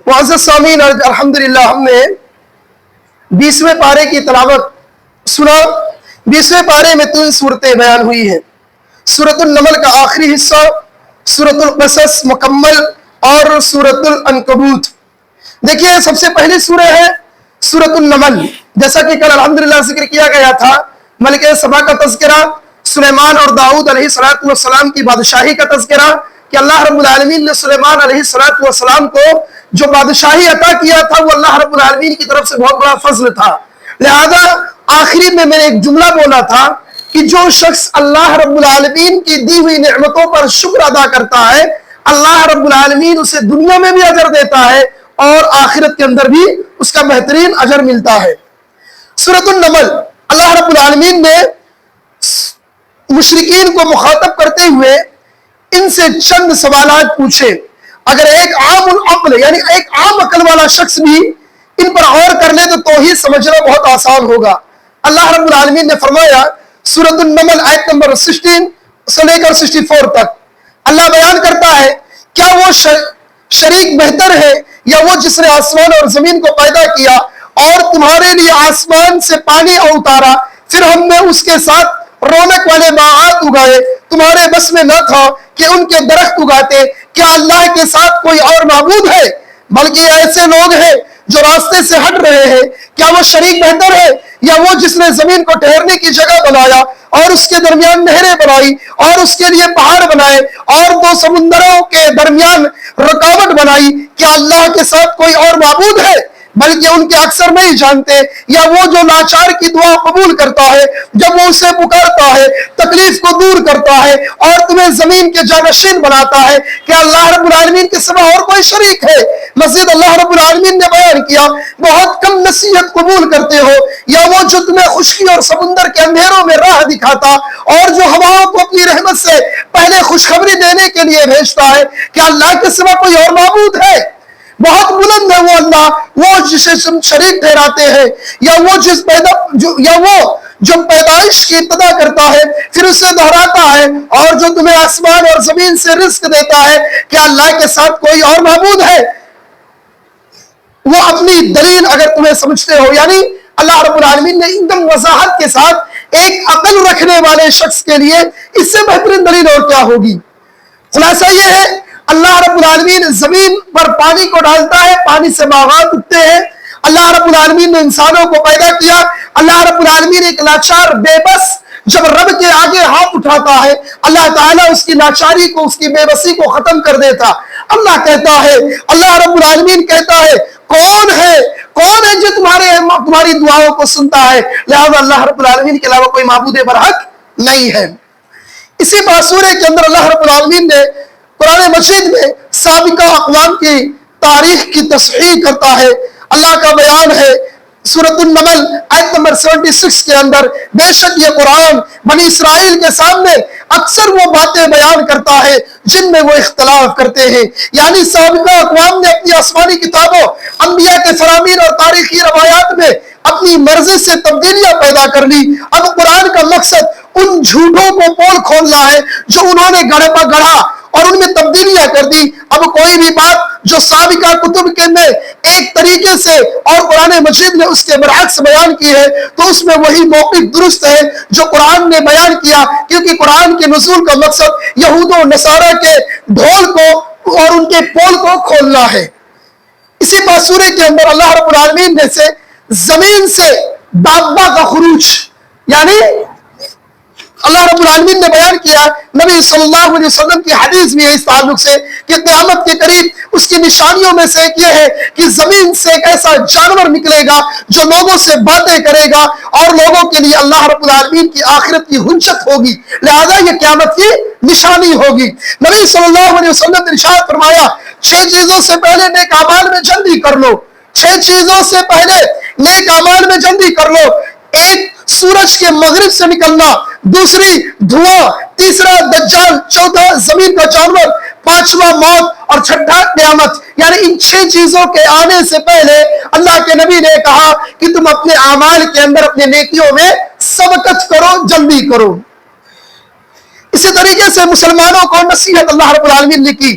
معزز سامعین، الحمدللہ ہم نے 20ویں پارے کی تلاوت سنا۔ 20ویں پارے میں 3 صورتیں بیان ہوئی ہیں۔ سورۃ النمل کا آخری حصہ، سورۃ القصص مکمل اور سورۃ العنکبوت۔ دیکھیے، سب سے پہلی سورہ ہے سورۃ النمل۔ جیسا کہ کل الحمدللہ ذکر کیا گیا تھا، ملک سبا کا تذکرہ، سلیمان اور داؤد علیہ السلام کی بادشاہی کا تذکرہ، کہ اللہ رب العالمین نے سلیمان علیہ السلام کو جو بادشاہی عطا کیا تھا وہ اللہ رب العالمین کی طرف سے بہت بڑا فضل تھا۔ لہذا آخری میں نے ایک جملہ بولا تھا کہ جو شخص اللہ رب العالمین کی دی ہوئی نعمتوں پر شکر ادا کرتا ہے، اللہ رب العالمین اسے دنیا میں بھی اجر دیتا ہے اور آخرت کے اندر بھی اس کا بہترین اجر ملتا ہے۔ سورۃ النمل، اللہ رب العالمین نے مشرکین کو مخاطب کرتے ہوئے ان سے چند سوالات پوچھے۔ اگر ایک عام العقل یعنی ایک عام عقل والا شخص بھی ان پر غور کر لے تو توحید سمجھنا بہت آسان ہوگا۔ اللہ رب العالمین نے فرمایا سورۃ النمل آیت نمبر 16 سے لے کر 64 تک، اللہ بیان کرتا ہے، کیا وہ شریک بہتر ہے یا وہ جس نے آسمان اور زمین کو پیدا کیا اور تمہارے لیے آسمان سے پانی اتارا، پھر ہم نے اس کے ساتھ رونق والے باغات اگائے، تمہارے بس میں نہ تھا کہ ان کے درخت اگاتے۔ کیا اللہ کے ساتھ کوئی اور معبود ہے؟ بلکہ ایسے لوگ ہیں جو راستے سے ہٹ رہے ہیں۔ کیا وہ شریک بہتر ہے یا وہ جس نے زمین کو ٹھہرنے کی جگہ بنایا اور اس کے درمیان نہریں بنائی اور اس کے لیے پہاڑ بنائے اور 2 سمندروں کے درمیان رکاوٹ بنائی؟ کیا اللہ کے ساتھ کوئی اور معبود ہے؟ بلکہ ان کے اکثر نہیں جانتے۔ یا وہ جو لاچار کی دعا قبول کرتا ہے جب وہ اسے پکارتا ہے، تکلیف کو دور کرتا ہے اور تمہیں زمین کے جانشین بناتا ہے؟ کیا اللہ رب العالمین کے سوا اور کوئی شریک ہے؟ مزید اللہ رب العالمین نے بیان کیا، بہت کم نصیحت قبول کرتے ہو۔ یا وہ جو تمہیں خشکی اور سمندر کے اندھیروں میں راہ دکھاتا اور جو ہواؤں کو اپنی رحمت سے پہلے خوشخبری دینے کے لیے بھیجتا ہے؟ کیا اللہ کے سوا کوئی اور معبود ہے؟ بہت بلند ہے وہ اللہ، وہ جسے شریک ٹھہراتے ہیں۔ یا وہ جو پیدائش کی ابتدا کرتا ہے پھر اسے دہراتا ہے اور جو تمہیں آسمان اور زمین سے رزق دیتا ہے؟ کیا اللہ کے ساتھ کوئی اور معبود ہے؟ وہ اپنی دلیل اگر تمہیں سمجھتے ہو، یعنی اللہ رب العالمین نے ایک دم وضاحت کے ساتھ ایک عقل رکھنے والے شخص کے لیے اس سے بہترین دلیل اور کیا ہوگی؟ خلاصہ یہ ہے، اللہ رب العالمین زمین پر پانی کو ڈالتا ہے، پانی سے باغات اگتے ہیں۔ اللہ رب العالمین نے انسانوں کو پیدا کیا۔ اللہ رب العالمین ایک لاچار بے بس جب رب کے آگے ہاتھ اٹھاتا ہے، اللہ تعالیٰ اس کی لاچاری کو، اس کی بے بسی کو ختم کر دیتا۔ اللہ کہتا ہے، اللہ رب العالمین کہتا ہے، کون ہے جو تمہاری دعاؤں کو سنتا ہے؟ لہذا اللہ رب العالمین کے علاوہ کوئی معبود برحق نہیں ہے۔ اسی سورہ کے اندر اللہ رب العالمین نے قرآن مجید میں سابقہ اقوام کی تاریخ کی تصحیح کرتا ہے۔ اللہ کا بیان ہے سورۃ النمل آیت نمبر 76 کے اندر، بے شک یہ قرآن بنی اسرائیل کے سامنے اکثر وہ باتیں بیان کرتا ہے جن میں وہ اختلاف کرتے ہیں۔ یعنی سابقہ اقوام نے اپنی آسمانی کتابوں، انبیاء کے فرامین اور تاریخی روایات میں اپنی مرضی سے تبدیلیاں پیدا کر لی۔ اب قرآن کا مقصد ان جھوٹوں کو پول کھولنا ہے جو انہوں نے گڑھا اور ان میں تبدیلیاں کر دی۔ اب کوئی بھی بات جو سابقہ کتب کے میں ایک طریقے سے اور قرآن مجید نے اس کے برعکس بیان کی ہے تو اس میں وہی موقف درست ہے جو قرآن نے بیان کیا، کیونکہ قرآن کے نزول کا مقصد یہود و نصارہ کے ڈھول کو اور ان کے پول کو کھولنا ہے۔ اسی سورہ کے اندر اللہ رب العالمین نے سے زمین سے دابہ کا خروج، یعنی اللہ رب العالمین نے بیان کیا، نبی صلی اللہ علیہ وسلم کی حدیث بھی ہے اس تعلق سے کہ قیامت کے قریب اس کی نشانیوں میں سے ایک یہ ہے کہ زمین سے ایک ایسا جانور نکلے گا جو لوگوں سے باتیں کرے گا اور لوگوں کے لیے اللہ رب العالمین کی آخرت کی حجت ہوگی، لہذا یہ قیامت کی نشانی ہوگی۔ نبی صلی اللہ علیہ وسلم نے ارشاد فرمایا، 6 چیزوں سے پہلے نیک اعمال میں جلدی کر لو، 6 چیزوں سے پہلے نیک اعمال میں جلدی کر لو۔ ایک، سورج کے مغرب سے نکلنا، دوسری دھواں، تیسرا دجال، چوتھا زمین کا جانور، پانچواں موت اور چھٹا قیامت۔ یعنی ان 6 چیزوں کے آنے سے پہلے اللہ کے نبی نے کہا کہ تم اپنے اعمال کے اندر اپنے نیکیوں میں سبقت کرو، جلدی کرو۔ اسی طریقے سے مسلمانوں کو نصیحت اللہ رب العالمین نے کی،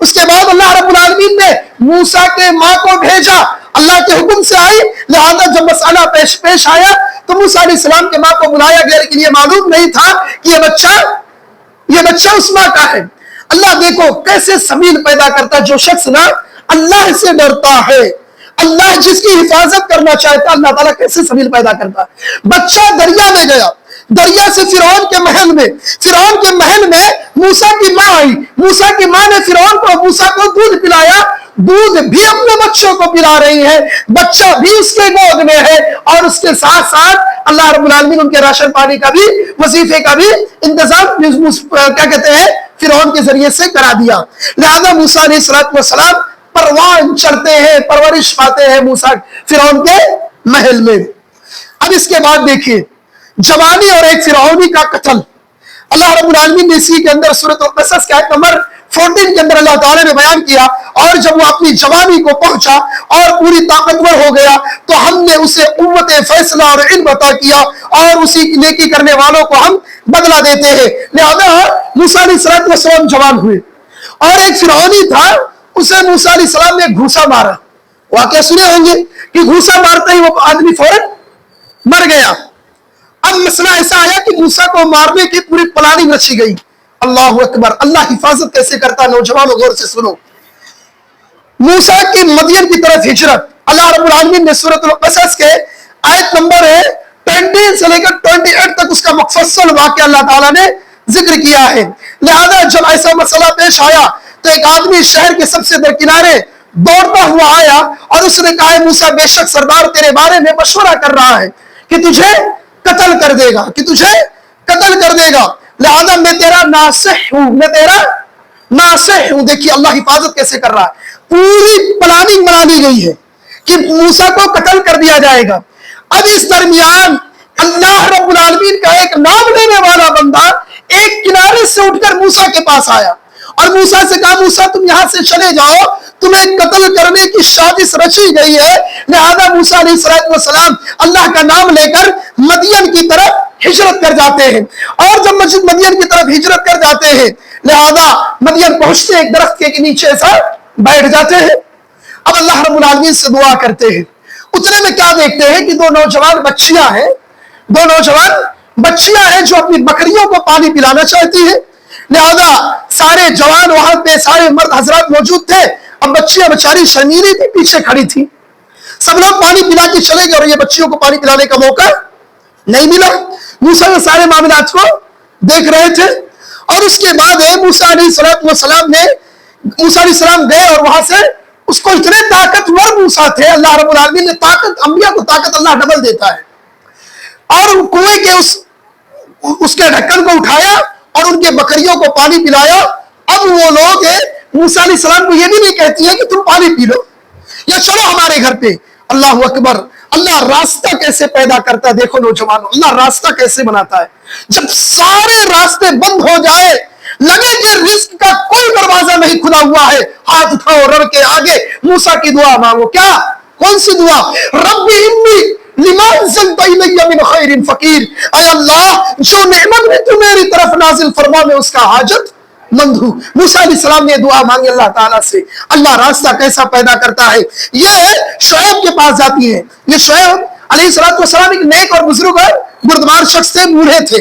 اس کے بعد اللہ رب العالمین نے موسیٰ کے ماں کو بھیجا، اللہ کے حکم سے آئی، لہذا جب مسئلہ پیش آیا تو موسیٰ علیہ السلام کے ماں کو بلایا گیا، لیکن یہ معلوم نہیں تھا کہ یہ بچہ اس ماں کا ہے۔ اللہ دیکھو کیسے سبیل پیدا کرتا ہے، جو شخص نا اللہ سے ڈرتا ہے، اللہ جس کی حفاظت کرنا چاہتا ہے، اللہ تعالیٰ کیسے سبیل پیدا کرتا ہے۔ بچہ دریا میں گیا، دریا سے فرعون کے محل میں موسیٰ کی ماں آئی، موسیٰ کی ماں نے فرعون کو موسیٰ کو دودھ پلایا، دودھ بھی اپنے بچوں کو پلا رہی ہے، بچہ بھی اس کے گود میں ہے، اور اس کے ساتھ ساتھ اللہ رب العالمین ان کے راشن پانی کا بھی، وظیفے کا بھی انتظام کیا کہتے ہیں فرعون کے ذریعے سے کرا دیا۔ لہذا موسیٰ علیہ السلام پروان چڑھتے ہیں، پرورش پاتے ہیں موسیٰ فرعون کے محل میں۔ اب اس کے بعد دیکھیے جوانی اور ایک فرعونی کا قتل، اللہ رب العالمین نے اسی کے اندر سورۃ القصص کے آیت نمبر 14 کے اندر اللہ تعالیٰ نے بیان کیا، اور جب وہ اپنی جوانی کو پہنچا اور پوری طاقتور ہو گیا تو ہم نے اسے قوت فیصلہ اور علم عطا کیا، اور اسی نیکی کرنے والوں کو ہم بدلہ دیتے ہیں۔ لہذا موسیٰ علیہ السلام جوان ہوئے، اور ایک فرعونی تھا، اسے موسیٰ علیہ السلام نے گھوسا مارا، واقعہ سنے ہوں گے کہ گھوسا مارتے ہی وہ آدمی فوراً مر گیا۔ اب مسئلہ ایسا آیا کہ موسیٰ کو مارنے کی پوری پلاننگ رچی گئی۔ اللہ اکبر، اللہ حفاظت کیسے کرتا ہے، نوجوانوں غور سے سنو۔ موسیٰ کی مدین کی طرف ہجرت، اللہ رب العالمین نے سورۃ القصص کے آیت نمبر 20 سے لے کر 28 تک اس کا مفصل واقعہ اللہ تعالیٰ نے ذکر کیا ہے۔ لہذا جب ایسا مسئلہ پیش آیا تو ایک آدمی شہر کے سب سے درکنارے دوڑتا ہوا آیا، اور اس نے کہا موسیٰ بے شک سردار تیرے بارے میں مشورہ کر رہا ہے کہ تجھے قتل کر دے گا، لہذا میں تیرا ناصح ہوں۔ دیکھیے اللہ حفاظت کیسے کر رہا ہے، پوری پلاننگ بنا لی گئی ہے کہ موسیٰ کو قتل کر دیا جائے گا۔ اب اس درمیان اللہ رب العالمین کا ایک نام لینے والا بندہ ایک کنارے سے اٹھ کر موسیٰ کے پاس آیا، اور موسیٰ سے کہا موسیٰ تم یہاں سے چلے جاؤ، تمہیں قتل کرنے کی سازش رچی گئی ہے۔ لہذا موسیٰ علیہ السلام اللہ کا نام لے کر مدین کی طرف ہجرت کر جاتے ہیں، اور جب مدین کی طرف ہجرت کر جاتے ہیں لہذا مدین پہنچتے ایک درخت کے نیچے ایسا بیٹھ جاتے ہیں۔ اب اللہ رب العالمین سے دعا کرتے ہیں، اتنے میں کیا دیکھتے ہیں کہ دو نوجوان بچیاں ہیں جو اپنی بکریوں کو پانی پلانا چاہتی ہیں۔ لہذا سارے جوان وہاں پہ، سارے مرد حضرات موجود تھے، اب بچیاں بچاری شرمیلی تھی، پیچھے کھڑی تھی، سب لوگ پانی پلا کے چلے گئے اور یہ بچیوں کو پانی پلانے کا موقع نہیں ملا۔ موسیٰ نے سارے معاملات کو دیکھ رہے تھے، اور اس کے بعد موسیٰ علیہ السلام گئے، اور وہاں سے اس کو اتنے طاقتور موسیٰ تھے، اللہ رب العالمین نے انبیاء کو طاقت اللہ ڈبل دیتا ہے، اور کنویں کے اس کے ڈھکن کو اٹھایا اور ان کے بکریوں کو پانی پلایا۔ اب وہ لوگ موسیٰ علیہ السلام کو یہ بھی نہیں کہتی ہے کہ تم پانی پی لو یا چلو ہمارے گھر پہ۔ اللہ اکبر، اللہ راستہ کیسے پیدا کرتا ہے، دیکھو نوجوانوں، اللہ راستہ کیسے بناتا ہے۔ جب سارے راستے بند ہو جائے، لگے کہ رزق کا کوئی دروازہ نہیں کھلا ہوا ہے، ہاتھ اٹھاؤ رب کے آگے، موسیٰ کی دعا مانگو۔ کیا؟ کون سی دعا؟ رب انی لما انزلت الی من خیر فقیر، اے اللہ جو نعمت بھی تو میری طرف نازل فرما، میں اس کا حاجت مند ہوں۔ موسیٰ علیہ السلام نے دعا مانگی اللہ تعالیٰ سے۔ اللہ راستہ کیسا پیدا کرتا ہے، یہ شعیب کے پاس جاتی ہے۔ یہ شعیب علیہ السلام ایک نیک اور بزرگ اور بردبار شخص تھے، بوڑھے تھے۔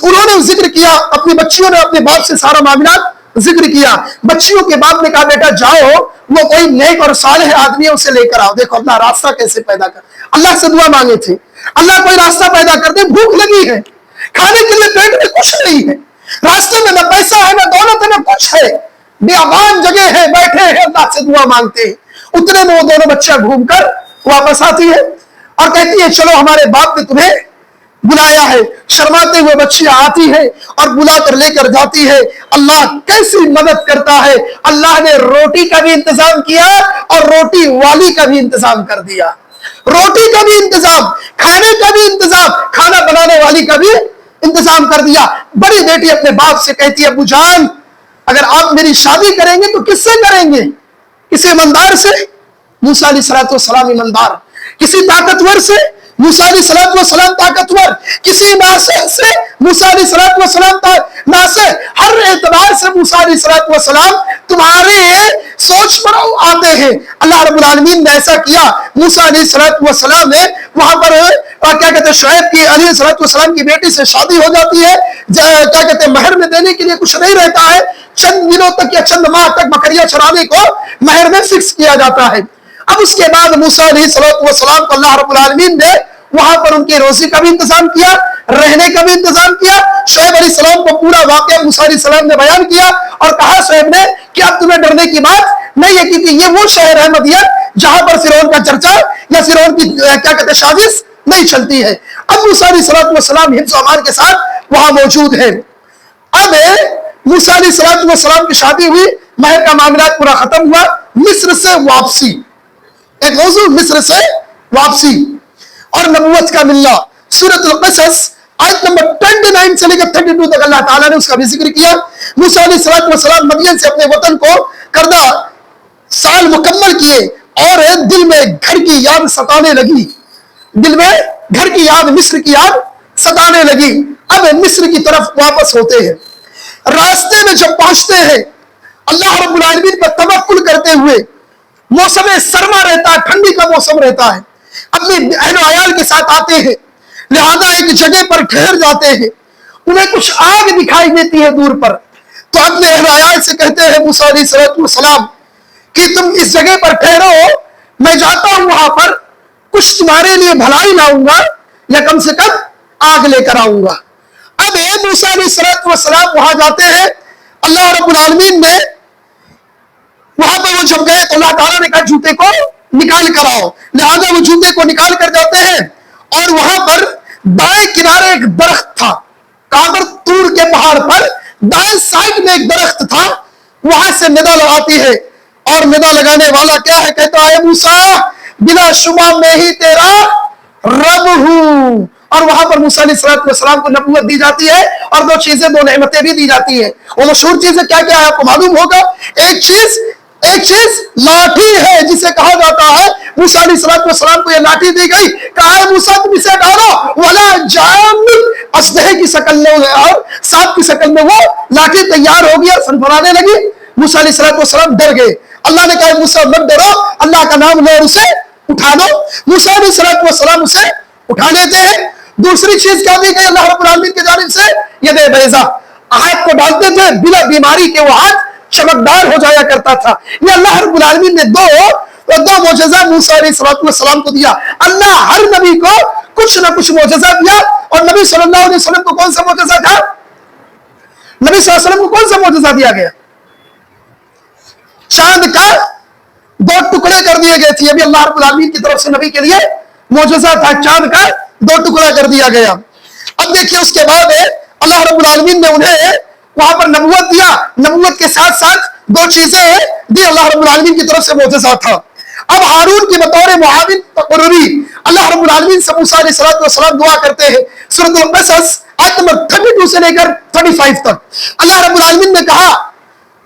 انہوں نے ذکر کیا، اپنی بچیوں نے اپنے باپ سے سارا معاملات ذکر کیا۔ بچیوں کے باپ نے کہا بیٹا جاؤ، وہ کوئی نیک اور صالح آدمی ہے اسے لے کر آؤ۔ دیکھو اللہ راستہ کیسے پیدا کر، اللہ سے دعا مانگے تھے، اللہ کوئی راستہ پیدا کر دے۔ بھوک لگی ہے، کھانے کے لیے پیٹ میں کچھ نہیں ہے، راستے میں نہ پیسہ ہے نہ دولت ہے نہ کچھ ہے، بیابان جگہ ہے، بیٹھے ہیں، اللہ سے دعا مانگتے ہیں۔ اتنے میں وہ دونوں بچہ گھوم کر واپس آتی ہے اور کہتی ہے چلو ہمارے باپ نے تمہیں بلایا ہے۔ شرماتے ہوئے بچیاں آتی ہے اور بلا کر لے کر جاتی ہے۔ اللہ کیسی مدد کرتا ہے، اللہ نے روٹی کا بھی انتظام کیا اور روٹی والی کا بھی انتظام کر دیا، روٹی کا بھی انتظام، کھانے کا بھی انتظام، کھانا بنانے والی کا بھی انتظام کر دیا۔ بڑی بیٹی اپنے باپ سے کہتی ہے ابو جان اگر آپ میری شادی کریں گے تو کس سے کریں گے؟ کسی ایماندار سے؟ موسیٰ علیہ السلام ایماندار، کسی طاقتور سے؟ موسیٰ علیہ السلام طاقتور، کسی ناصح سے موسیٰ علیہ السلام ناصح، ہر اعتبار سے موسیٰ علیہ السلام تمہارے سوچ پر آتے ہیں۔ اللہ رب العالمین نے ایسا کیا، موسیٰ علیہ السلام نے وہاں پر کیا کہتے ہیں شعیب کی علیہ السلام کی بیٹی سے شادی ہو جاتی ہے، کیا کہتے ہیں مہر میں دینے کے لیے کچھ نہیں رہتا ہے، چند دنوں تک یا چند ماہ تک بکریاں چرانے کو مہر میں فکس کیا جاتا ہے۔ اب اس کے بعد موسیٰ علیہ السلام کو اللہ رب العالمین نے وہاں پر ان کی روزی کا بھی انتظام کیا، رہنے کا بھی انتظام کیا۔ شعیب علیہ السلام کو پورا واقعہ موسیٰ علیہ السلام نے بیان کیا اور کہا شعیب نے کہ اب تمہیں ڈرنے کی بات نہیں ہے، کیونکہ یہ وہ شہر ہے مدین جہاں پر فرعون کا چرچا یا فرعون کی کیا کہتے ہیں سازش نہیں چلتی ہے۔ اب موسیٰ علیہ السلام حفظ و امان کے ساتھ وہاں موجود ہے۔ اب موسیٰ علیہ السلام کی شادی ہوئی، مہر کا معاملات پورا ختم ہوا، مصر سے واپسی، ایک موضوع مصر سے واپسی اور نبوت کا ملنا۔ سورۃ القصص آیت نمبر 29 سے لے کر 32 تک اللہ تعالیٰ نے اس کا بھی ذکر کیا۔ موسیٰ علیہ السلام مدین سے اپنے وطن کو کردہ سال مکمل کیے اور دل میں گھر کی یاد ستانے لگی، دل میں گھر کی یاد، مصر کی یاد ستانے لگی۔ اب مصر کی طرف واپس ہوتے ہیں، راستے میں جب پہنچتے ہیں اللہ رب العالمین پر توکل کرتے ہوئے، موسم سرما رہتا ہے، ٹھنڈی کا موسم رہتا ہے، اپنے اہل و عیال کے ساتھ آتے ہیں، لہذا ایک جگہ پر ٹھہر جاتے ہیں۔ انہیں کچھ آگ دکھائی دیتی ہے دور پر، تو اپنے اہل و عیال سے کہتے ہیں موسیٰ علیہ السلام کہ تم اس جگہ پر ٹھہرو، میں جاتا ہوں وہاں پر، کچھ تمہارے لیے بھلائی لاؤں گا یا کم سے کم آگ لے کر آؤں گا۔ اب موسیٰ علیہ السلام وہاں جاتے ہیں، اللہ رب العالمین نے وہاں پر وہ جب گئے تو اللہ تعالیٰ نے کہا جوتے کو نکال کر آؤ، لہذا وہ جوتے کو نکال کر جاتے ہیں اور وہاں پر دائیں کنارے ایک درخت تھا، کہاں پر؟ طور کے پہاڑ پر دائیں سائڈ میں ایک درخت تھا، وہاں سے ندا لگاتی ہے اور ندا لگانے والا کیا ہے؟ کہتا ہے موسیٰ بلا شبہ میں ہی تیرا رب ہوں۔ اور وہاں پر موسیٰ علیہ السلام کو نبوت دی جاتی ہے اور دو چیزیں، دو نعمتیں بھی دی جاتی ہیں۔ وہ مشہور چیزیں کیا کیا ہے آپ کو معلوم ہوگا؟ ایک چیز لاٹھی ہے جسے کہا جاتا ہے، موسیٰ علیہ السلام کو یہ لاٹھی دی گئی، کہا ہے موسیٰ تم اسے ڈالو، ولا جان اژدہے کی شکل میں اور سانپ کی شکل میں وہ لاٹھی تیار ہو گیا، فنفنانے لگی۔ موسیٰ علیہ السلام ڈر گئے، اللہ نے کہا موسیٰ مت ڈرو، اللہ کا نام لو اور اسے اٹھا دو۔ موسیٰ علیہ السلام اسے اٹھا لیتے ہیں۔ دوسری چیز کیا دی گئی اللہ رب العالمین کی جانب سے؟ ید بیضا، ہاتھ کو ڈالتے تھے، بلا بیماری کے وہ ہاتھ چمکدار ہو جایا کرتا تھا۔ یہ اللہ رب العالمین نے دو معجزہ موسیٰ علیہ السلام کو دیا۔ اللہ ہر نبی کو کچھ نہ کچھ معجزہ دیا، اور نبی صلی اللہ علیہ وسلم کو کون سا معجزہ تھا؟ نبی صلی اللہ علیہ وسلم کو کون سا معجزہ دیا گیا؟ چاند کا 2 ٹکڑے کر دیے گئے تھے، ابھی اللہ رب العالمین کی طرف سے نبی کے لیے معجزہ تھا، چاند کا 2 ٹکڑا کر دیا گیا۔ اب دیکھیے اس کے بعد اللہ رب العالمین نے انہیں وہاں پر نبوت دیا، نبوت کے ساتھ ساتھ 2 چیزیں دی اللہ رب العالمین کی طرف سے معجزہ تھا۔ اب ہارون کی بطور معاون تقرری اللہ رب العالمین سے موسیٰ علیہ السلام دعا کرتے ہیں۔ سورۃ القصص آیت نمبر 32 سے لے کر 35 تک اللہ رب العالمین نے کہا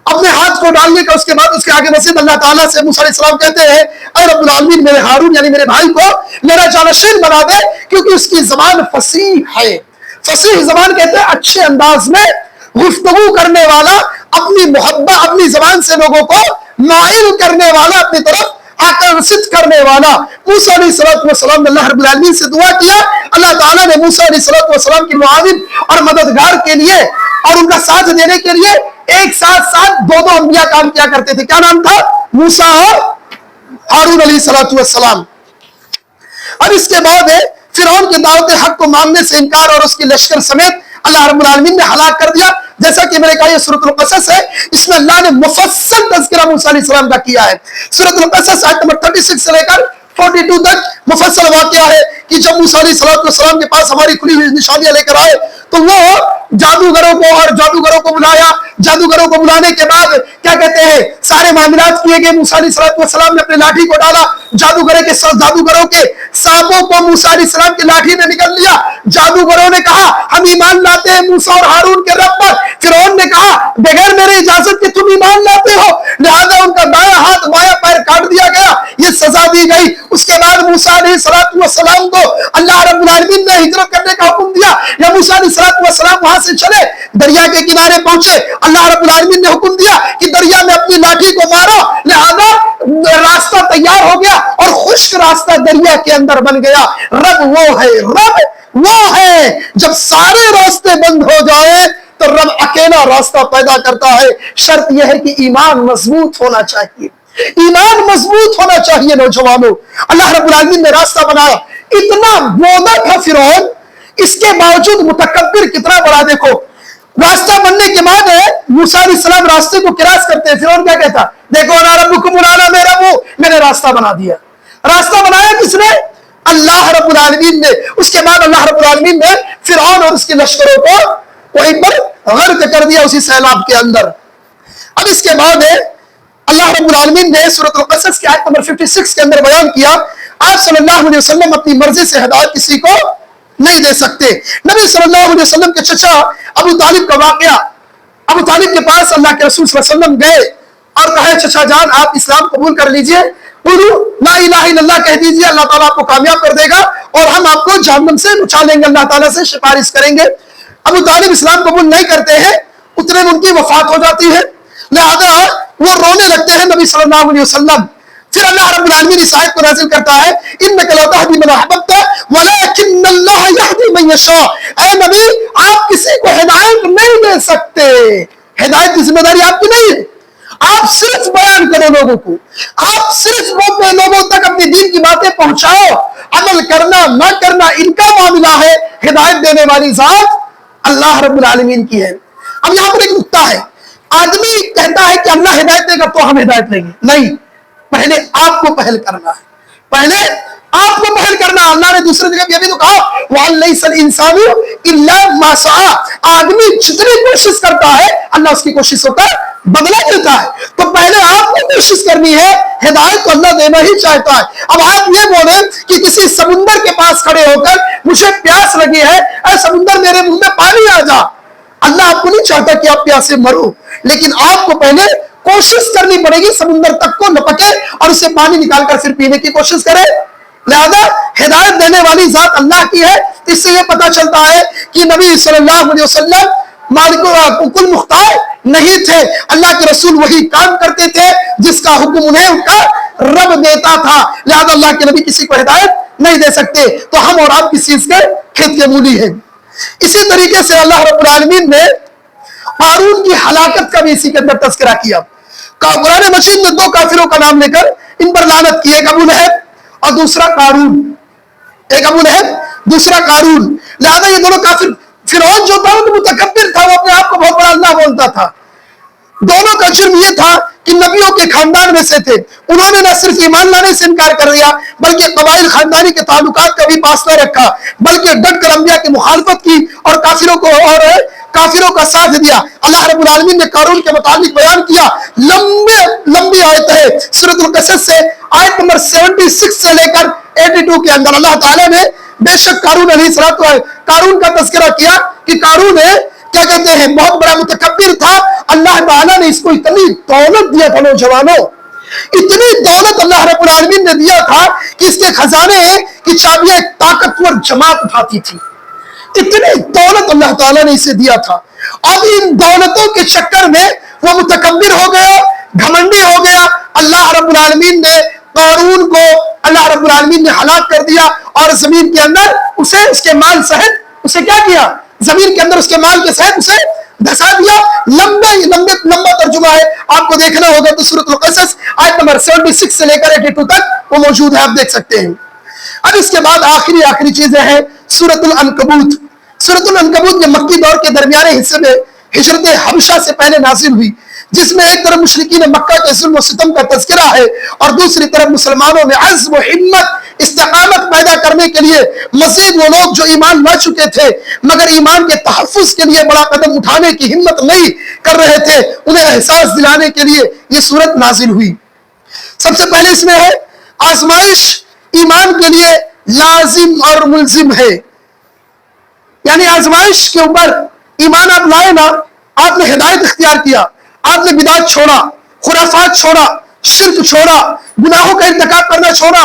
اپنے ہاتھ کو ڈالنے کا، اس کے بعد اس کے آگے مزید اللہ تعالیٰ سے موسیٰ علیہ السلام کہتے ہیں اے رب العالمین میرے ہارون یعنی میرے بھائی کو میرا جانشین بنا دے، کیونکہ اس کی زبان فصیح ہے۔ فصیح زبان کہتے ہیں اچھے انداز میں گفتگو کرنے والا، اپنی محبت اپنی زبان سے لوگوں کو مائل کرنے والا، اپنی طرف آکرشت کرنے والا۔ موسیٰ علیہ السلام نے اللہ رب العالمین سے دعا کیا، اللہ تعالیٰ نے موسیٰ علیہ السلام کی معاون اور مددگار کے لیے اور ان کا ساتھ دینے کے لیے ایک ساتھ 2 انبیاء کام کیا کرتے تھے۔ کیا نام تھا؟ موسیٰ اور ہارون علیہ السلام۔ اور اس کے بعد فرعون کی دعوت حق کو ماننے سے انکار اور اس کی لشکر سمیت اللہ رب العالمین نے ہلاک کر دیا۔ جیسا کہ میں نے کہا یہ سورۃ القصص ہے، اس میں اللہ نے مفصل تذکرہ موسیٰ علیہ السلام کا کیا ہے۔ سورۃ القصص آیت نمبر 36 سے لے کر 42 تک مفصل واقعہ ہے کہ جب موسیٰ علیہ السلام کے پاس ہماری کھلی ہوئی نشانیاں لے کر آئے تو وہ جادوگروں کو بلایا، جادوگروں کو بلانے کے بعد کیا کہتے ہیں سارے معاملات کیے گئے۔ موسیٰ علیہ السلام نے اپنے لاٹھی کو ڈالا، جادوگروں کے سانپوں کو موسیٰ علیہ السلام کی لاٹھی نے نکل لیا۔ جادوگروں نے کہا ہم ایمان لاتے ہیں موسیٰ اور ہارون کے رب پر۔ فرعون نے کہا بغیر میرے اجازت کے تم ایمان لاتے ہو، لہذا ان کا دایاں ہاتھ بایاں پیر کاٹ دیا گیا، یہ سزا دی گئی۔ اس کے بعد موسیٰ علیہ السلام کو اللہ رب العالمین نے ہجرت کرنے کا حکم دیا، یا موسیٰ علیہ السلام وہاں سے چلے، دریا کے کنارے پہنچے، اللہ رب العالمین نے حکم دیا کہ دریا میں اپنی لاٹھی کو مارو، لہذا راستہ تیار ہو گیا اور خشک راستہ دریا کے اندر بن گیا۔ رب وہ ہے جب سارے راستے بند ہو جائے تو رب اکیلا راستہ پیدا کرتا ہے۔ شرط یہ ہے کہ ایمان مضبوط ہونا چاہیے، ایمان مضبوط ہونا چاہیے نوجوانوں۔ اللہ رب العالمین نے راستہ بنایا، اتنا بولا تھا فرعون، اس کے باوجود متکبر کتنا بڑا، دیکھو راستہ بننے کے بعد موسیٰ علیہ السلام راستے کو کراس کرتے ہیں، فرعون کیا کہتا؟ دیکھو انا ربکم الاعلی، میں نے راستہ بنا دیا۔ راستہ بنایا کس نے؟ اللہ رب العالمین نے۔ اس کے بعد اللہ رب العالمین نے فرعون اور اس کے لشکروں کو وہیں پر غرق کر دیا اسی سیلاب کے اندر۔ اب اس کے بعد اللہ رب العالمین نے سورۃ القصص کی آیت نمبر 56 کے اندر بیان کیا، آپ صلی اللہ علیہ وسلم اپنی مرضی سے ہدایت کسی کو نہیں دے سکتے۔ نبی صلی اللہ علیہ وسلم کے چچا ابو طالب کا واقعہ، ابو طالب کے پاس اللہ کے رسول صلی اللہ علیہ وسلم گئے اور کہا چچا جان آپ اسلام قبول کر لیجئے، لا الہ الا اللہ کہہ دیجئے، اللہ تعالیٰ آپ کو کامیاب کر دے گا اور ہم آپ کو جہنم سے بچا لیں گے، اللہ تعالیٰ سے سفارش کریں گے۔ ابو طالب اسلام قبول نہیں کرتے ہیں، اتنے میں ان کی وفات ہو جاتی ہے، لہذا وہ رونے لگتے ہیں نبی صلی اللہ علیہ وسلم۔ پھر اللہ رب العالمین اس آیت کو نازل کرتا ہے، انک لا تہدی من احببت ولکن اللہ یہدی من یشاء، اے نبی آپ کسی کو ہدایت نہیں دے سکتے، ہدایت کی ذمہ داری آپ کی نہیں ہے، آپ صرف بیان کرو لوگوں کو، آپ صرف لوگوں تک اپنی دین کی باتیں پہنچاؤ، عمل کرنا نہ کرنا ان کا معاملہ ہے، ہدایت دینے والی ذات اللہ رب العالمین کی ہے۔ اب یہاں پر ایک نکتہ ہے، آدمی کہتا ہے کہ اللہ ہدایت دے گا تو ہم ہدایت لیں گے، نہیں، پہلے آپ کو پہل کرنا ہے، پہلے آپ کو پہل کرنا۔ اللہ نے دوسرے جگہ یہ بھی تو کہا وَأَن لَيْسَ الْإِنسَانُ إِلَّا مَا سَعَىٰ، آدمی جتنی کوشش کرتا ہے اللہ اس کی کوششوں کا بدلہ دیتا ہے، تو پہلے آپ کو کوشش کرنی ہے، ہدایت تو اللہ دینا ہی چاہتا ہے۔ اب آپ یہ بولیں کہ کسی سمندر کے پاس کھڑے ہو کر مجھے پیاس لگی ہے، اے سمندر میرے منہ میں پانی آ جا، اللہ آپ کو نہیں چاہتا کہ آپ پیاسے مرو، لیکن آپ کو پہلے کوشش کرنی پڑے گی سمندر تک کو لپکے اور اسے پانی نکال کر پھر پینے کی کوشش کرے۔ لہذا ہدایت دینے والی ذات اللہ کی ہے۔ اس سے یہ پتا چلتا ہے کہ نبی صلی اللہ علیہ وسلم کل مختار نہیں تھے، اللہ کے رسول وہی کام کرتے تھے جس کا حکم انہیں ان کا رب دیتا تھا، لہذا اللہ کے نبی کسی کو ہدایت نہیں دے سکتے، تو ہم اور آپ کس چیز کے کھیت کے مولی ہیں۔ اسی طریقے سے اللہ رب العالمین نے قارون کی ہلاکت کا بھی اسی کے اندر تذکرہ کیا۔ قرآن مجید نے دو کافروں کا نام لے کر ان پر لعنت کی، ایک ابو لہب اور دوسرا قارون، ایک ابو لہب دوسرا قارون۔ لہذا یہ دونوں کافر، فرعون جو تھا وہ متکبر تھا، وہ اپنے آپ کو بہت بڑا اللہ بولتا تھا۔ دونوں کا جرم یہ تھا کہ نبیوں کے خاندان میں سے تھے، انہوں نے نہ صرف ایمان لانے سے انکار کر دیا بلکہ قبائل خاندانی کے تعلقات کا بھی فاصلہ رکھا، بلکہ ڈٹ کر انبیاء کی مخالفت کی اور کافروں کا ساتھ دیا۔ اللہ رب العالمین نے قارون کے متعلق بیان کیا، لمبی آیت ہے سورۃ القصص سے، آیت نمبر 76 سے لے کر 82 کے اندر اللہ تعالیٰ نے بے شک قارون کا تذکرہ کیا کہ قارون کیا کہتے ہیں بہت بڑا متکبر تھا۔ اللہ تعالیٰ نے اس کو اتنی دولت دیا تھا نوجوانوں، اتنی دولت اللہ رب العالمین نے دیا تھا کہ اس کے خزانے کی چابیاں ایک طاقتور جماعت اٹھاتی تھی، اتنی دولت اللہ تعالیٰ نے اسے دیا تھا۔ اب ان دولتوں کے چکر میں وہ متکبر ہو گیا، گھمنڈی ہو گیا۔ اللہ رب العالمین نے قارون کو اللہ رب العالمین نے ہلاک کر دیا اور زمین کے اندر اسے اس کے مال سہت اسے کیا کیا، زمین کے اندر اس کے مال کے سہت اسے دھسا دیا۔ لمبا ترجمہ ہے، آپ کو دیکھنا ہوگا تو سورۃ القصص آیت نمبر 76 سے لے کر 82 تک وہ موجود ہے، آپ دیکھ سکتے ہیں۔ اب اس کے بعد آخری چیزیں ہیں سورۃ العنکبوت۔ سورۃ العنکبوت یہ مکی دور کے درمیانے حصے میں ہجرت حبشہ سے پہلے نازل ہوئی، جس میں ایک طرف مشرکین مکہ کے ظلم و ستم کا تذکرہ ہے اور دوسری طرف مسلمانوں میں عزم و ہمت استقامت پیدا کرنے کے لیے مزید وہ لوگ جو ایمان لا چکے تھے مگر ایمان کے تحفظ کے لیے بڑا قدم اٹھانے کی ہمت نہیں کر رہے تھے، انہیں احساس دلانے کے لیے یہ سورت نازل ہوئی۔ سب سے پہلے اس میں ہے آزمائش ایمان کے لیے لازم اور ملزم ہے، یعنی آزمائش کے اوپر ایمان آپ لائے نا، آپ نے ہدایت اختیار کیا، آپ نے بدعت چھوڑا، خرافات چھوڑا، شرک چھوڑا، گناہوں کا ارتکاب کرنا چھوڑا،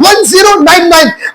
1099,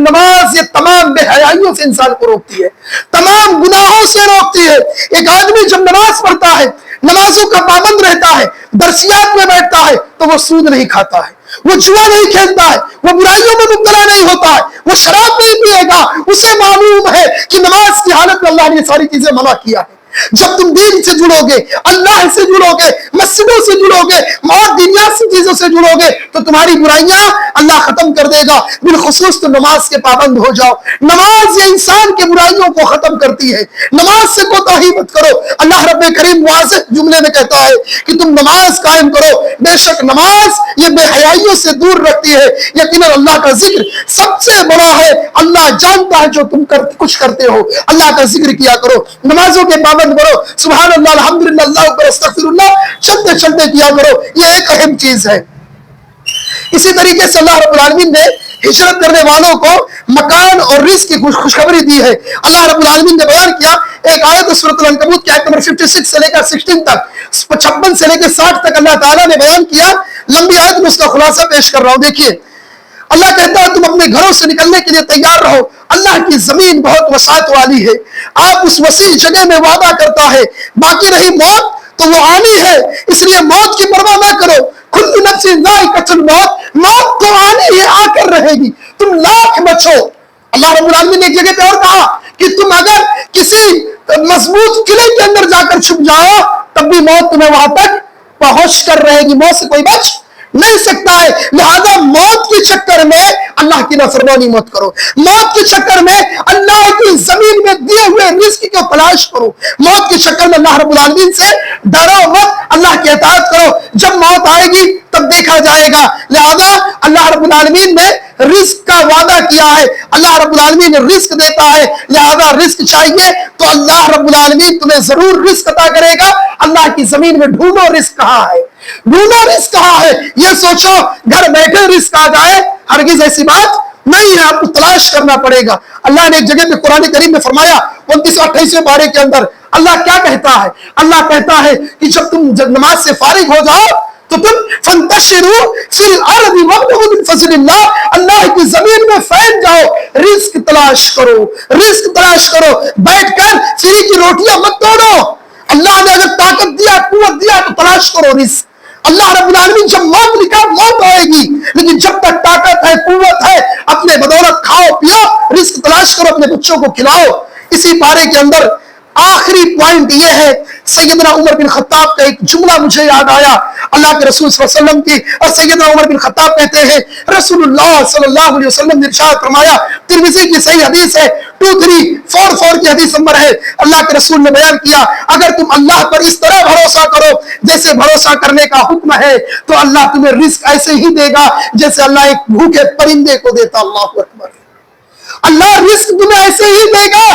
نماز یہ تمام بے حیائیوں سے انسان کو روکتی ہے، تمام گناہوں سے روکتی ہے۔ ایک آدمی جب نماز پڑھتا ہے، نمازوں کا پابند رہتا ہے، درسیات میں بیٹھتا ہے، تو وہ سود نہیں کھاتا ہے، وہ جوا نہیں کھیلتا ہے، وہ برائیوں میں مبتلا نہیں ہوتا ہے، وہ شراب نہیں پیے گا۔ اسے معلوم ہے کہ نماز کی حالت میں اللہ نے یہ ساری چیزیں منع کیا ہے۔ جب تم دین سے جڑو گے، اللہ سے جڑو گے، مسجدوں سے جڑو گے اور دینیات سی چیزوں سے جڑو گے، تو تمہاری برائیاں اللہ ختم کر دے گا۔ بالخصوص تو نماز کے پابند ہو جاؤ۔ نماز یہ انسان کے برائیوں کو ختم کرتی ہے۔ نماز سے کوتاہی مت کرو۔ اللہ رب کریم واضح جملے میں کہتا ہے کہ تم نماز قائم کرو، بے شک نماز یہ بے حیائیوں سے دور رکھتی ہے۔ یقیناً اللہ کا ذکر سب سے بڑا ہے، اللہ جانتا ہے جو تم کچھ کرتے ہو۔ اللہ کا ذکر کیا کرو، نمازوں کے پابند کرو، سبحان اللہ، الحمدللہ، اللہ اکبر، استغفر اللہ چلتے چلتے کیا کرو۔ یہ ایک اہم چیز ہے۔ اسی طریقے سے اللہ رب العالمین نے ہجرت کرنے والوں کو مکان اور رزق کی خوشخبری دی ہے۔ اللہ رب العالمین نے بیان کیا ایک آیت سورۃ العنکبوت کی آیت نمبر 56 سے لے کر 16 تک، 56 سے لے کر 60 تک اللہ تعالیٰ نے بیان کیا۔ لمبی آیت میں اس کا خلاصہ پیش کر رہا ہوں۔ دیکھیے اللہ کہتا ہے تم اپنے گھروں سے نکلنے کے لیے تیار رہو، اللہ کی زمین بہت وسعت والی ہے، آپ اس وسیع جگہ میں وعدہ کرتا ہے۔ باقی رہی موت تو وہ آنی ہے، اس لیے موت کی پرواہ نہ کرو۔ کل نفس ذائقۃ الموت، موت تو آنی ہے، آ کر رہے گی، تم لاکھ بچو۔ اللہ رب العالمین نے ایک جگہ پہ اور کہا کہ تم اگر کسی مضبوط قلعے کے اندر جا کر چھپ جاؤ تب بھی موت تمہیں وہاں تک پہنچ کر رہے گی، موت سے کوئی بچ نہیں سکتا ہے۔ لہذا موت کے چکر میں اللہ کی نافرمانی مت کرو، موت کے چکر میں اللہ کی زمین میں دیے ہوئے رزق کو تلاش کرو، موت کے چکر میں اللہ رب العالمین سے ڈرو مت، اللہ کی اطاعت کرو۔ جب موت آئے گی تب دیکھا جائے گا۔ لہذا اللہ رب العالمین نے رزق کا وعدہ کیا ہے، اللہ رب العالمین رزق دیتا ہے، لہذا رزق چاہیے تو اللہ رب العالمین تمہیں ضرور رزق عطا کرے گا۔ اللہ کی زمین میں ڈھونڈو رزق کہاں ہے، ڈھونڈو رزق کہاں ہے۔ یہ سوچو گھر بیٹھے رزق آ جائے، ہرگز ایسی بات نہیں ہے، آپ کو تلاش کرنا پڑے گا۔ اللہ نے ایک جگہ پہ قرآن کریم میں فرمایا 29 اور 28 پارے کے اندر اللہ کیا کہتا ہے؟ اللہ کہتا ہے کہ جب تم نماز سے فارغ ہو جاؤ تو تم فانتشروا فی الارض وابتغوا من فضل اللہ، اللہ کی زمین میں پھیل جاؤ، رزق تلاش کرو، رزق تلاش کرو، بیٹھ کر فری کی روٹیاں مت توڑو۔ اللہ نے اگر طاقت دیا، قوت دیا تو تلاش کرو رزق۔ اللہ رب العالمین جب موت لکھا موت آئے گی، لیکن جب تک طاقت ہے، قوت ہے، اپنے بدولت کھاؤ پیو، رزق تلاش کرو، اپنے بچوں کو کھلاؤ۔ اسی پارے کے اندر آخری پوائنٹ یہ ہے، سیدنا عمر بن خطاب کا ایک جملہ مجھے یاد آیا، اللہ کے رسول صلی اللہ علیہ وسلم کی، اور سیدنا عمر بن خطاب کہتے ہیں رسول اللہ صلی اللہ علیہ وسلم نے ارشاد فرمایا، ترمذی کی صحیح حدیث ہے، 2344 کی حدیث نمبر ہے، اللہ کے رسول نے بیان کیا اگر تم اللہ پر اس طرح بھروسہ کرو جیسے بھروسہ کرنے کا حکم ہے تو اللہ تمہیں رزق ایسے ہی دے گا جیسے اللہ ایک بھوکے پرندے کو دیتا۔ اللہ اکبر، اللہ رزق تمہیں ایسے ہی دے گا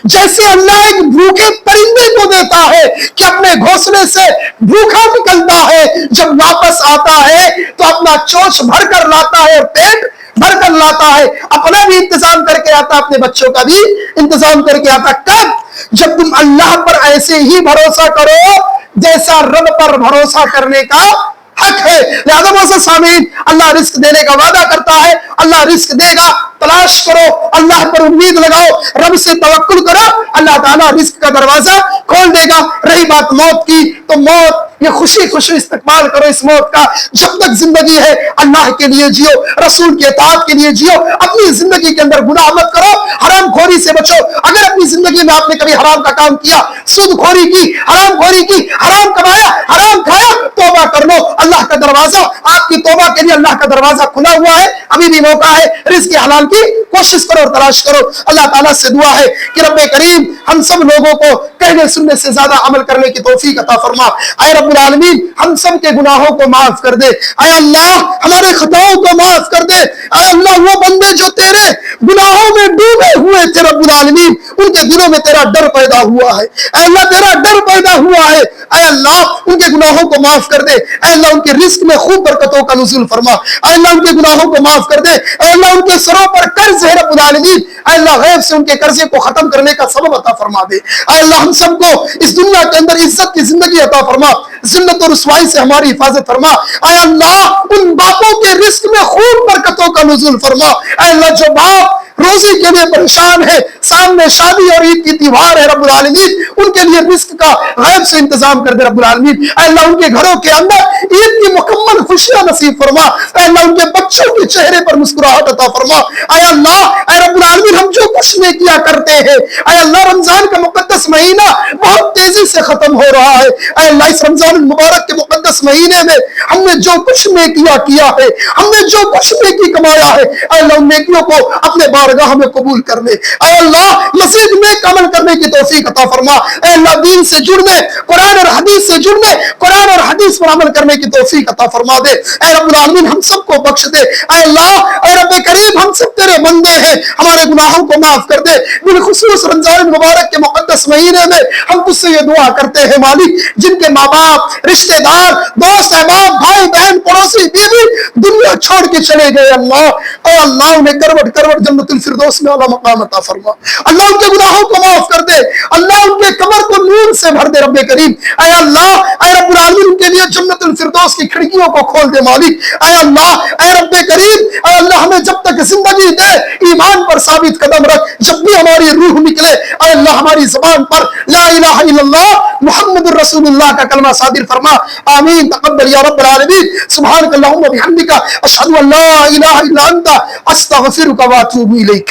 جیسے اللہ ایک بھوکے پرندے کو دیتا ہے کہ اپنے گھونسلے سے بھوکا نکلتا ہے، جب واپس آتا ہے تو اپنا چوچ بھر کر لاتا ہے اور پیٹ بھر کر لاتا ہے، اپنا بھی انتظام کر کے آتا، اپنے بچوں کا بھی انتظام کر کے آتا۔ کب؟ جب تم اللہ پر ایسے ہی بھروسہ کرو جیسا رب پر بھروسہ کرنے کا حق ہے۔ لہذا موسیٰ سامعین، اللہ رزق دینے کا وعدہ کرتا ہے، اللہ رزق دے گا، تلاش کرو، اللہ پر امید لگاؤ، رب سے توکل کرو، اللہ تعالیٰ رزق کا دروازہ کھول دے گا۔ رہی بات موت کی تو موت یہ خوشی خوشی استقبال کرو اس موت کا، جب تک زندگی ہے اللہ کے لیے جیو، رسول کی اطاعت کے لیے جیو، اپنی زندگی کے اندر گناہ مت کرو، حرام خوری سے بچو۔ اگر اپنی زندگی میں آپ نے کبھی حرام کا کام کیا، سود خوری کی، حرام خوری کی، حرام کمایا، حرام کھایا، توبہ کر لو، اللہ کا دروازہ آپ کی توبہ کے لیے اللہ کا دروازہ کھلا ہوا ہے، ابھی بھی موقع ہے، رزق حلال کی کوشش کرو اور تلاش کرو۔ اللہ تعالیٰ سے دعا ہے کہ رب کریم ہم سب لوگوں کو کہنے سننے سے زیادہ عمل کرنے کی توفیق عطا فرما۔ اے رب العالمین ہم سب کے گناہوں کو معاف کر دے، اے اللہ ہمارے خطاؤں کو معاف کر دے، اے اللہ وہ بندے جو تیرے گناہوں میں ڈوبے ہوئے تھے رب العالمین ان کے دلوں میں تیرا ڈر پیدا ہوا ہے، اے اللہ تیرا ڈر پیدا ہوا ہے، اے اللہ ان کے گناہوں کو معاف کر دے، اے اللہ ان کے رزق میں خوب برکتوں کا نزول فرما، اے اللہ ان کے گناہوں کو معاف کر دے، اے اللہ ان کے سروں پر قرض ہے رب العالمین، اے اللہ غیب سے ان کے قرضے کو ختم کرنے کا سبب عطا فرما دے، اے اللہ ہم سب کو اس دنیا کے اندر عزت کی زندگی عطا فرما، ذلت اور رسوائی سے ہماری حفاظت فرما، اے اللہ ان باپوں کے رزق میں خوب برکتوں برکتوں کا نزول فرما. اے اللہ جو باپ روزی کے لیے پریشان ہے, سامنے شادی اور عید کی تہوار ہے رب العالمین, ان کے لیے رزق کا غیب سے انتظام کر دے رب العالمین. اے اللہ ان کے گھروں کے اندر عید کی مکمل خوشیاں نصیب فرما. اے اللہ ان کے بچوں کے چہرے پر مسکراہٹ عطا فرما. اے اللہ اے رب العالمین ہم جو کچھ میں کیا کرتے ہیں, اے اللہ رمضان کا مقدس مہینہ بہت تیزی سے ختم ہو رہا ہے. اے اللہ اس رمضان المبارک کے مقدس مہینے میں ہم نے جو کچھ میں کیا ہے, ہم نے جو کچھ میں کی کمایا ہے, اے اللہ ان نیکیوں کو اپنے بارگاہ میں قبول کر لے. اے اللہ مزید نیک عمل کرنے کی توفیق عطا فرما. اے اللہ دین سے جڑنے, قرآن اور حدیث سے جڑنے, قرآن اور حدیث پر عمل کرنے کی توفیق عطا فرما دے. اے رب العالمین ہم سب کو بخش دے. اے اللہ اے رب کریم ہم سب تیرے بندے ہیں, ہمارے گناہوں کو معاف کر دے. بالخصوص رمضان مبارک کے مقدس مہینے میں ہم تجھ سے یہ دعا کرتے ہیں مالک, جن کے ماں باپ, رشتہ دار, دوست احباب, بھائی بہن, پڑوسی, بیوی دنیا چھوڑ کے چلے گئے, اللہ اے اللہ انہیں کروٹ کروٹ جنت الفردوس میں اعلیٰ مقام عطا فرما. اللہ ان کے گناہوں کو معاف کر دے. اللہ ان کے قبر کو نور سے بھر دے رب کریم. اے اللہ اے رب العالمین ان کے لیے جنت الفردوس کی کھڑکیوں کو کھول دے مالک. اے اللہ اے رب کریم, اے اللہ ہمیں جب تک زندگی دے ایمان پر ثابت قدم رکھ. جب بھی ہماری روح نکلے اے اللہ ہماری زبان پر لا الہ الا اللہ محمد الرسول اللہ کا کلمہ صادر فرما. آمین. تقبل یا رب العالمین. سبحانک اللہم و بحمدک اشہد ان لا الہ الا انت استغفرک و اتوب الیک.